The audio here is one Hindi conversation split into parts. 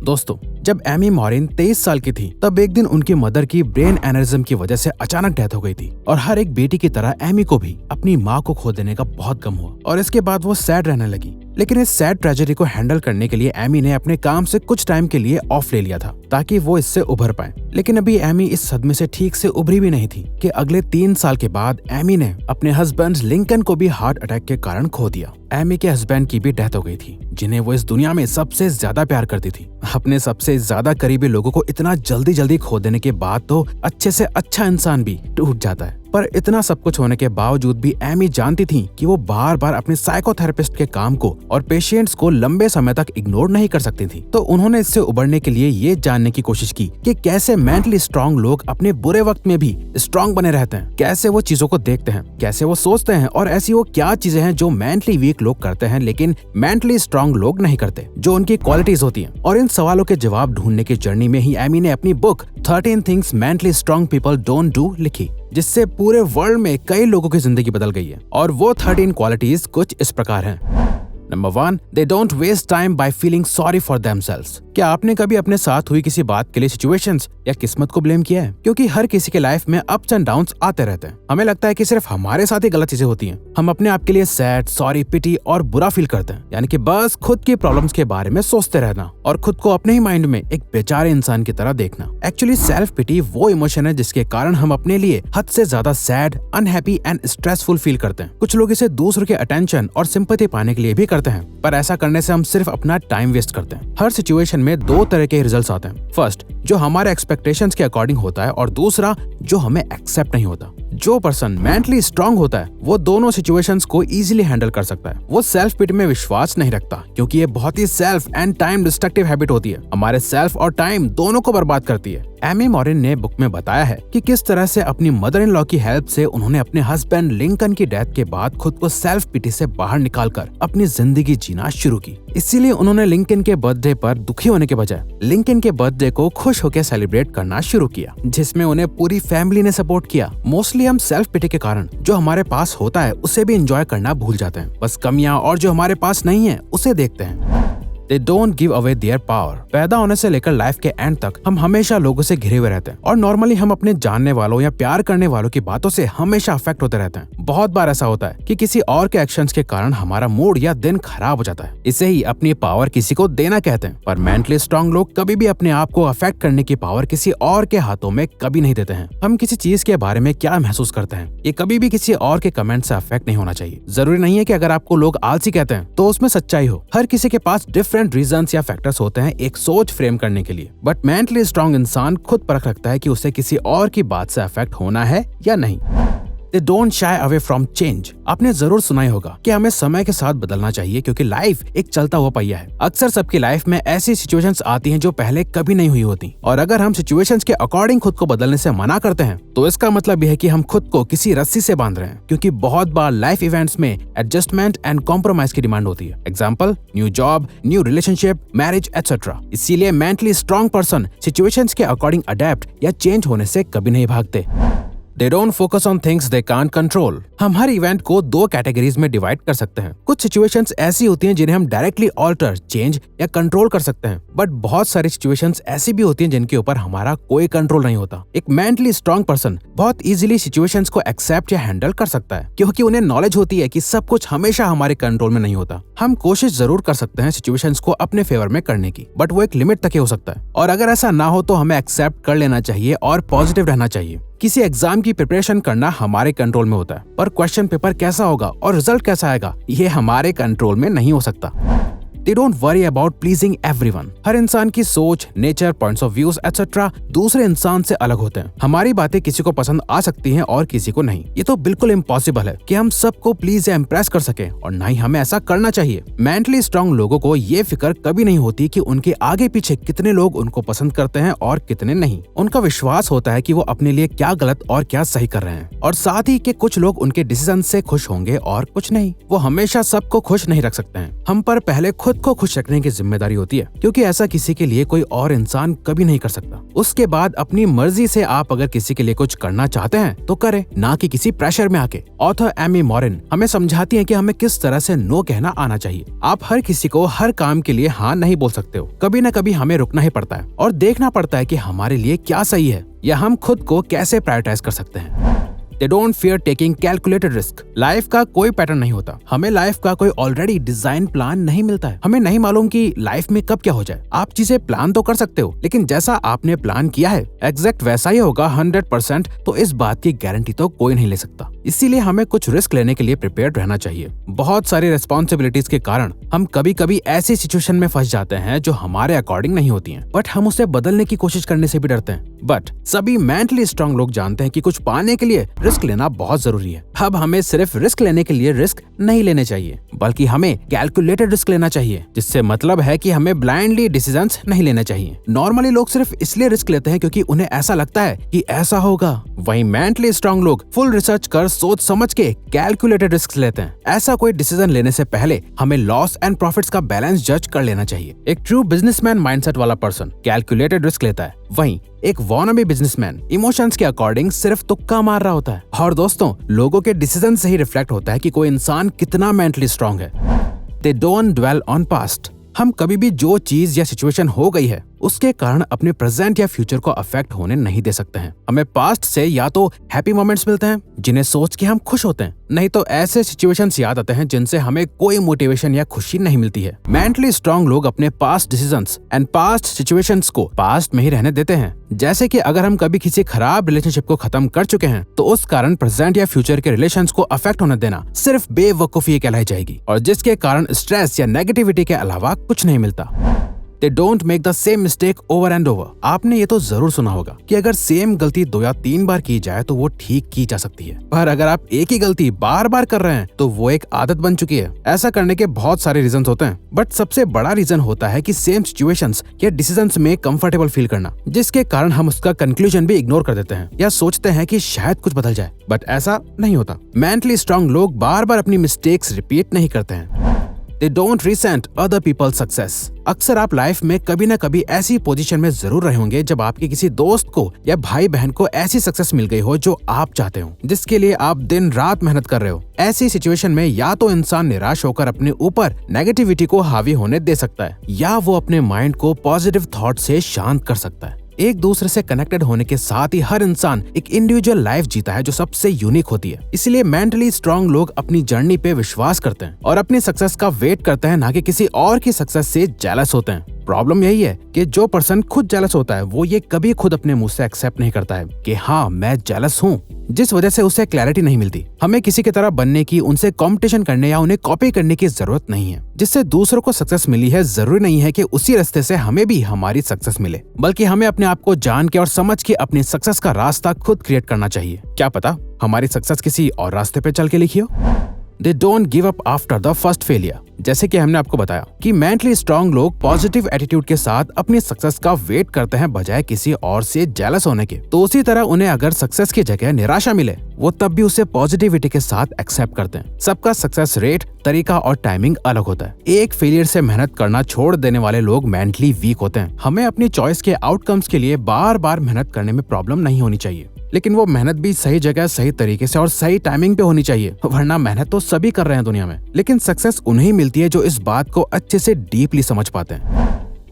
दोस्तों, जब एमी मॉरिन 23 साल की थी तब एक दिन उनकी मदर की ब्रेन एनेरिज्म की वजह से अचानक डेथ हो गई थी और हर एक बेटी की तरह एमी को भी अपनी माँ को खो देने का बहुत गम हुआ और इसके बाद वो सैड रहने लगी। लेकिन इस सैड ट्रेजेडी को हैंडल करने के लिए एमी ने अपने काम से कुछ टाइम के लिए ऑफ ले लिया था ताकि वो इससे उभर पाए। लेकिन अभी एमी इस सदमे से ठीक से उभरी भी नहीं थी कि अगले 3 साल के बाद एमी ने अपने हस्बैंड लिंकन को भी हार्ट अटैक के कारण खो दिया। एमी के हस्बैंड की भी डेथ हो गई थी जिन्हें वो इस दुनिया में सबसे ज्यादा प्यार करती थी। अपने सबसे ज्यादा करीबी लोगों को इतना जल्दी खोने देने के बाद तो अच्छे से अच्छा इंसान भी टूट जाता है। पर इतना सब कुछ होने के बावजूद भी एमी जानती थी कि वो बार बार अपने साइकोथेरेपिस्ट के काम को और पेशेंट्स को लंबे समय तक इग्नोर नहीं कर सकती थी। तो उन्होंने इससे उबरने के लिए ये जानने की कोशिश की कि कैसे मेंटली स्ट्रांग लोग अपने बुरे वक्त में भी स्ट्रांग बने रहते हैं, कैसे वो चीजों को देखते हैं, कैसे वो सोचते हैं और ऐसी वो क्या चीजें हैं जो मेंटली वीक लोग करते हैं लेकिन मेंटली स्ट्रांग लोग नहीं करते, जो उनकी क्वालिटीज होती हैं। और इन सवालों के जवाब ढूंढने की जर्नी में ही एमी ने अपनी book 13 things mentally strong people don't do लिखी, जिससे पूरे वर्ल्ड में कई लोगों की जिंदगी बदल गई है। और वो 13 क्वालिटीज कुछ इस प्रकार हैं। Number 1, they don't waste time by feeling sorry for themselves। क्या आपने कभी अपने साथ हुई किसी बात के लिए सिचुएशंस या किस्मत को ब्लेम किया है? क्योंकि हर किसी के लाइफ में अप्स एंड डाउन्स आते रहते हैं। हमें लगता है कि सिर्फ हमारे साथ ही गलत चीजें होती हैं। हम अपने आप के लिए सैड, सॉरी, पिटी और बुरा फील करते हैं, यानी कि बस खुद की प्रॉब्लम्स के बारे में सोचते रहना और खुद को अपने ही माइंड में एक बेचारे इंसान की तरह देखना। एक्चुअली सेल्फ पिटी वो इमोशन है जिसके कारण हम अपने लिए हद से ज्यादा sad, unhappy and stressful feel करते हैं। कुछ लोग इसे दूसरों के अटेंशन और सिंपैथी पाने के लिए भी करते हैं, पर ऐसा करने से हम सिर्फ अपना टाइम वेस्ट करते हैं। हर सिचुएशन में 2 तरह के रिजल्ट्स आते हैं। फर्स्ट, जो हमारे एक्सपेक्टेशंस के अकॉर्डिंग होता है और दूसरा जो हमें एक्सेप्ट नहीं होता। जो पर्सन मेंटली स्ट्रांग होता है वो दोनों सिचुएशंस को इजीली हैंडल कर सकता है। वो सेल्फ पिटी में विश्वास नहीं रखता क्योंकि ये बहुत ही self and time destructive habit होती है, हमारे सेल्फ और टाइम दोनों को बर्बाद करती है। एमी मॉरिन ने बुक में बताया है कि किस तरह से अपनी मदर इन लॉ की हेल्प से उन्होंने अपने हस्बैंड लिंकन की डेथ के बाद खुद को सेल्फ पिटी से बाहर निकालकर अपनी जिंदगी जीना शुरू की। इसीलिए उन्होंने लिंकन के बर्थडे पर दुखी होने के बजाय लिंकन के बर्थडे को खुश होकर सेलिब्रेट करना शुरू किया, जिसमें उन्हें पूरी फैमिली ने सपोर्ट किया। मोस्टली हम सेल्फ पिटी के कारण जो हमारे पास होता है उसे भी एंजॉय करना भूल जाते हैं, बस कमियां और जो हमारे पास नहीं है उसे देखते हैं। They don't give away their power। पैदा होने से लेकर लाइफ के एंड तक हम हमेशा लोगों से घिरे हुए रहते हैं और नॉर्मली हम अपने जानने वालों या प्यार करने वालों की बातों से हमेशा अफेक्ट होते रहते हैं। बहुत बार ऐसा होता है कि किसी और के एक्शंस के कारण हमारा मूड या दिन खराब हो जाता है। इसे ही अपनी पावर किसी को देना कहते हैं। पर मेंटली स्ट्रांग लोग कभी भी अपने आप को अफेक्ट करने की पावर किसी और के हाथों में कभी नहीं देते हैं। हम किसी चीज के बारे में क्या महसूस करते हैं ये कभी भी किसी और के कमेंट से अफेक्ट नहीं होना चाहिए। जरूरी नहीं है कि अगर आपको लोग आलसी कहते हैं तो उसमें सच्चाई हो। हर किसी के पास डिफरेंट रीजंस या फैक्टर्स होते हैं एक सोच फ्रेम करने के लिए। बट मेंटली स्ट्रांग इंसान खुद परख रखता है कि उसे किसी और की बात से अफेक्ट होना है या नहीं। They don't shy away from change। आपने जरूर सुना ही होगा कि हमें समय के साथ बदलना चाहिए क्योंकि लाइफ एक चलता हुआ पहिया है। अक्सर सबकी लाइफ में ऐसी सिचुएशंस आती हैं जो पहले कभी नहीं हुई होती और अगर हम सिचुएशंस के अकॉर्डिंग खुद को बदलने से मना करते हैं तो इसका मतलब यह है कि हम खुद को किसी रस्सी से बांध रहे हैं, क्योंकि बहुत बार लाइफ इवेंट्स में एडजस्टमेंट एंड कॉम्प्रोमाइज की डिमांड होती है। Example, new job, new relationship, marriage etcetera. इसीलिए मेंटली स्ट्रांग पर्सन सिचुएशंस के अकॉर्डिंग अडेप्ट या चेंज होने से कभी नहीं भागते। They don't focus on things they can't control। हम हर इवेंट को 2 कैटेगरीज में डिवाइड कर सकते हैं। कुछ सिचुएशंस ऐसी होती हैं जिन्हें हम डायरेक्टली ऑल्टर, चेंज या कंट्रोल कर सकते हैं, बट बहुत सारी सिचुएशंस ऐसी भी होती हैं जिनके ऊपर हमारा कोई कंट्रोल नहीं होता। एक मेंटली स्ट्रांग पर्सन बहुत इजीली सिचुएशंस को एक्सेप्ट या हैंडल कर सकता है क्योंकि उन्हें नॉलेज होती है कि सब कुछ हमेशा हमारे कंट्रोल में नहीं होता। हम कोशिश जरूर कर सकते हैं सिचुएशंस को अपने फेवर में करने की, बट वो एक लिमिट तक ही हो सकता है और अगर ऐसा ना हो तो हमें एक्सेप्ट कर लेना चाहिए और पॉजिटिव रहना चाहिए। किसी एग्जाम की प्रिपरेशन करना हमारे कंट्रोल में होता है, पर क्वेश्चन पेपर कैसा होगा और रिजल्ट कैसा आएगा ये हमारे कंट्रोल में नहीं हो सकता। They don't worry about pleasing everyone। हर इंसान की सोच, nature, points of views etcetera दूसरे इंसान से अलग होते हैं। हमारी बातें किसी को पसंद आ सकती हैं और किसी को नहीं। ये तो बिल्कुल इम्पॉसिबल है कि हम सबको प्लीज या इम्प्रेस कर सके और ना ही हमें ऐसा करना चाहिए। मेंटली स्ट्रांग लोगों को ये फिक्र कभी नहीं होती कि उनके आगे पीछे कितने लोग उनको पसंद करते हैं और कितने नहीं। उनका विश्वास होता है कि वो अपने लिए क्या गलत और क्या सही कर रहे हैं और साथ ही कि कुछ लोग उनके डिसीजन से खुश होंगे और कुछ नहीं। वो हमेशा सबको खुश नहीं रख सकते हैं। हम पर पहले खुद खुद को खुश रखने की जिम्मेदारी होती है, क्योंकि ऐसा किसी के लिए कोई और इंसान कभी नहीं कर सकता। उसके बाद अपनी मर्जी से आप अगर किसी के लिए कुछ करना चाहते हैं तो करें, ना कि किसी प्रेशर में आके। ऑथर एमी मॉरिन हमें समझाती है कि हमें किस तरह से नो कहना आना चाहिए। आप हर किसी को हर काम के लिए हाँ नहीं बोल सकते हो। कभी न कभी हमें रुकना ही पड़ता है और देखना पड़ता है कि हमारे लिए क्या सही है या हम खुद को कैसे प्रायोरिटाइज कर सकते हैं। They don't fear taking calculated risk. Life का कोई पैटर्न नहीं होता। हमें लाइफ का कोई ऑलरेडी डिजाइन प्लान नहीं मिलता है। हमें नहीं मालूम कि लाइफ में कब क्या हो जाए। आप चीजें प्लान तो कर सकते हो, लेकिन जैसा आपने प्लान किया है एग्जैक्ट वैसा ही होगा 100%, तो इस बात की गारंटी तो कोई नहीं ले सकता। इसीलिए हमें कुछ रिस्क लेने के लिए प्रिपेयर्ड रहना चाहिए। बहुत सारी रिस्पॉन्सिबिलिटीज के कारण हम कभी कभी ऐसी सिचुएशन में फंस जाते हैं जो हमारे अकॉर्डिंग नहीं होती हैं, बट हम उसे बदलने की कोशिश करने से भी डरते हैं। बट सभी मेंटली स्ट्रांग लोग जानते हैं कि कुछ पाने के लिए रिस्क लेना बहुत जरूरी है। अब हमें सिर्फ रिस्क लेने के लिए रिस्क नहीं लेने चाहिए, बल्कि हमें कैलकुलेटेड रिस्क लेना चाहिए, जिससे मतलब है कि हमें ब्लाइंडली डिसीजंस नहीं लेने चाहिए। नॉर्मली लोग सिर्फ इसलिए रिस्क लेते हैं क्योंकि उन्हें ऐसा लगता है कि ऐसा होगा। वहीं मेंटली स्ट्रांग लोग फुल रिसर्च कर सोच समझ के कैलकुलेटेड रिस्क लेते हैं। ऐसा कोई डिसीजन लेने से पहले हमें लॉस एंड प्रॉफिट्स का बैलेंस जज कर लेना चाहिए। एक ट्रू बिजनेसमैन माइंडसेट वाला पर्सन कैलकुलेटेड रिस्क लेता है, वहीं एक वॉनाबी बिजनेसमैन इमोशंस के अकॉर्डिंग सिर्फ तुक्का मार रहा होता है। और दोस्तों, लोगों के डिसीजन से ही रिफ्लेक्ट होता है कि कोई इंसान कितना मेंटली स्ट्रांग है। They don't dwell on past. हम कभी भी जो चीज या सिचुएशन हो गई है उसके कारण अपने प्रेजेंट या फ्यूचर को अफेक्ट होने नहीं दे सकते हैं। हमें पास्ट से या तो हैप्पी मोमेंट्स मिलते हैं जिन्हें सोच के हम खुश होते हैं, नहीं तो ऐसे सिचुएशंस याद आते हैं जिनसे हमें कोई मोटिवेशन या खुशी नहीं मिलती है। मेंटली स्ट्रांग लोग अपने past decisions and past situations को पास्ट में ही रहने देते हैं। जैसे कि अगर हम कभी किसी खराब रिलेशनशिप को खत्म कर चुके हैं तो उस कारण प्रेजेंट या फ्यूचर के रिलेशंस को अफेक्ट होने देना सिर्फ बेवकूफी कहलाई जाएगी, और जिसके कारण स्ट्रेस या नेगेटिविटी के अलावा कुछ नहीं मिलता। They don't make the same mistake over and over. आपने ये तो जरूर सुना होगा कि अगर सेम गलती 2 या 3 बार की जाए तो वो ठीक की जा सकती है, पर अगर आप एक ही गलती बार बार कर रहे हैं तो वो एक आदत बन चुकी है। ऐसा करने के बहुत सारे रीजंस होते हैं, बट सबसे बड़ा रीजन होता है कि सेम सिचुएशंस या डिसीजंस में कंफर्टेबल फील करना, जिसके कारण हम उसका कंक्लूजन भी इग्नोर कर देते हैं या सोचते हैं कि शायद कुछ बदल जाए, बट ऐसा नहीं होता। मेंटली स्ट्रांग लोग बार बार अपनी मिस्टेक्स रिपीट नहीं करते हैं। They don't resent other people's success. अक्सर आप लाइफ में कभी न कभी ऐसी पोजीशन में जरूर रहे होंगे जब आपके किसी दोस्त को या भाई बहन को ऐसी सक्सेस मिल गई हो जो आप चाहते हो, जिसके लिए आप दिन रात मेहनत कर रहे हो। ऐसी सिचुएशन में या तो इंसान निराश होकर अपने ऊपर नेगेटिविटी को हावी होने दे सकता है, या वो अपने माइंड को पॉजिटिव थॉट से शांत कर सकता है। एक दूसरे से कनेक्टेड होने के साथ ही हर इंसान एक इंडिविजुअल लाइफ जीता है जो सबसे यूनिक होती है। इसलिए मेंटली स्ट्रांग लोग अपनी जर्नी पे विश्वास करते हैं और अपनी सक्सेस का वेट करते हैं, ना कि किसी और की सक्सेस से जेलस होते हैं। प्रॉब्लम यही है कि जो पर्सन खुद जेलस होता है वो ये कभी खुद अपने मुंह से एक्सेप्ट नहीं करता है कि हाँ मैं जेलस हूँ, जिस वजह से उसे क्लैरिटी नहीं मिलती। हमें किसी की तरह बनने की, उनसे कंपटीशन करने या उन्हें कॉपी करने की जरूरत नहीं है। जिससे दूसरों को सक्सेस मिली है, जरूरी नहीं है कि उसी रास्ते से हमें भी हमारी सक्सेस मिले, बल्कि हमें अपने आप को जान के और समझ के अपनी सक्सेस का रास्ता खुद क्रिएट करना चाहिए। क्या पता हमारी सक्सेस किसी और रास्ते पे चल के लिखी हो। They don't give up after the first failure. जैसे कि हमने आपको बताया कि मेंटली स्ट्रांग लोग पॉजिटिव एटीट्यूड के साथ अपनी सक्सेस का वेट करते हैं बजाय किसी और से जेलस होने के। तो उसी तरह उन्हें अगर सक्सेस की जगह निराशा मिले, वो तब भी उसे पॉजिटिविटी के साथ एक्सेप्ट करते हैं। सबका सक्सेस रेट, तरीका और टाइमिंग अलग होता है। एक फेलियर से मेहनत करना छोड़ देने वाले लोग मेंटली वीक होते हैं। हमें अपनी चॉइस के आउटकम्स के लिए बार बार मेहनत करने में प्रॉब्लम नहीं होनी चाहिए, लेकिन वो मेहनत भी सही जगह, सही तरीके से और सही टाइमिंग पे होनी चाहिए, वरना मेहनत तो सभी कर रहे हैं दुनिया में, लेकिन सक्सेस उन्हें मिलती है जो इस बात को अच्छे से डीपली समझ पाते हैं।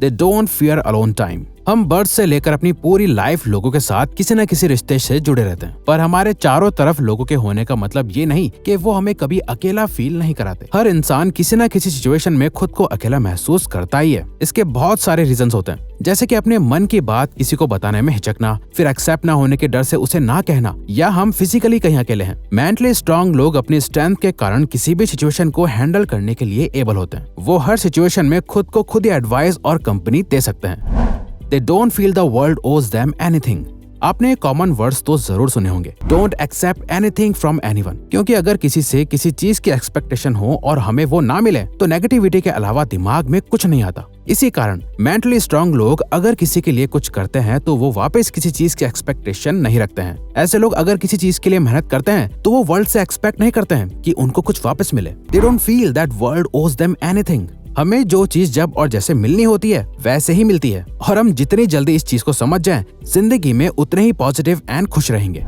They don't fear alone time. हम बर्थ से लेकर अपनी पूरी लाइफ लोगों के साथ किसी न किसी रिश्ते से जुड़े रहते हैं, पर हमारे चारों तरफ लोगों के होने का मतलब ये नहीं कि वो हमें कभी अकेला फील नहीं कराते। हर इंसान किसी न किसी सिचुएशन में खुद को अकेला महसूस करता ही है। इसके बहुत सारे रीजंस होते हैं, जैसे कि अपने मन की बात किसी को बताने में हिचकना, फिर एक्सेप्ट ना होने के डर से उसे ना कहना, या हम फिजिकली कहीं अकेले हैं। मेंटली स्ट्रांग लोग अपनी स्ट्रेंथ के कारण किसी भी सिचुएशन को हैंडल करने के लिए एबल होते हैं। वो हर सिचुएशन में खुद को खुद ही एडवाइस और कंपनी दे सकते हैं। They don't feel the world owes them anything. आपने कॉमन वर्ड्स तो जरूर सुने होंगे, don't accept anything from anyone, क्योंकि अगर किसी से किसी चीज की एक्सपेक्टेशन हो और हमें वो ना मिले तो नेगेटिविटी के अलावा दिमाग में कुछ नहीं आता। इसी कारण मेंटली स्ट्रांग लोग अगर किसी के लिए कुछ करते हैं तो वो वापस किसी चीज की एक्सपेक्टेशन नहीं रखते हैं। ऐसे लोग अगर किसी चीज के लिए मेहनत करते हैं तो वो वर्ल्ड से एक्सपेक्ट नहीं करते हैं कि उनको कुछ वापस मिले। They don't feel that world owes them anything. हमें जो चीज जब और जैसे मिलनी होती है वैसे ही मिलती है, और हम जितनी जल्दी इस चीज को समझ जाएं, जिंदगी में उतने ही पॉजिटिव एंड खुश रहेंगे।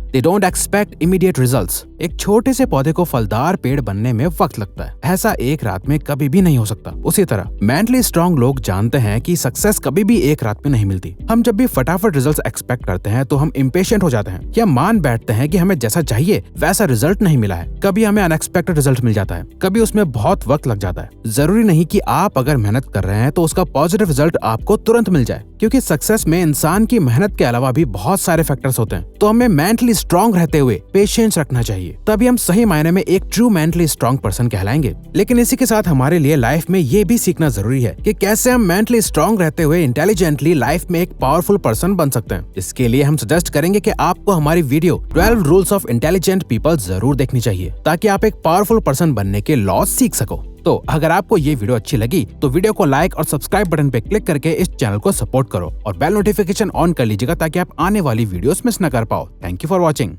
They don't expect immediate results। एक छोटे से पौधे को फलदार पेड़ बनने में वक्त लगता है, ऐसा एक रात में कभी भी नहीं हो सकता। उसी तरह मेंटली स्ट्रांग लोग जानते हैं कि सक्सेस कभी भी एक रात में नहीं मिलती। हम जब भी फटाफट रिजल्ट्स एक्सपेक्ट करते हैं तो हम इम्पेशेंट हो जाते हैं, या मान बैठते हैं कि हमें जैसा चाहिए वैसा रिजल्ट नहीं मिला है। कभी हमें अनएक्सपेक्टेड रिजल्ट मिल जाता है, कभी उसमें बहुत वक्त लग जाता है। जरूरी नहीं कि आप अगर मेहनत कर रहे हैं तो उसका पॉजिटिव रिजल्ट आपको तुरंत मिल जाए, क्योंकि सक्सेस में इंसान की मेहनत के अलावा भी बहुत सारे फैक्टर्स होते हैं। तो हमें मेंटली स्ट्रांग रहते हुए पेशेंस रखना चाहिए, तभी हम सही मायने में एक ट्रू मेंटली स्ट्रांग पर्सन कहलाएंगे। लेकिन इसी के साथ हमारे लिए लाइफ में ये भी सीखना जरूरी है कि कैसे हम मेंटली स्ट्रांग रहते हुए इंटेलिजेंटली लाइफ में एक पावरफुल पर्सन बन सकते हैं। इसके लिए हम सजेस्ट करेंगे कि आपको हमारी video 12 rules of intelligent people जरूर देखनी चाहिए, ताकि आप एक पावरफुल पर्सन बनने के लॉज सीख सको। तो अगर आपको ये वीडियो अच्छी लगी तो वीडियो को लाइक और सब्सक्राइब बटन पे क्लिक करके इस चैनल को सपोर्ट करो और बेल नोटिफिकेशन ऑन कर लीजिएगा, ताकि आप आने वाली वीडियोस मिस न कर पाओ। Thank you for watching.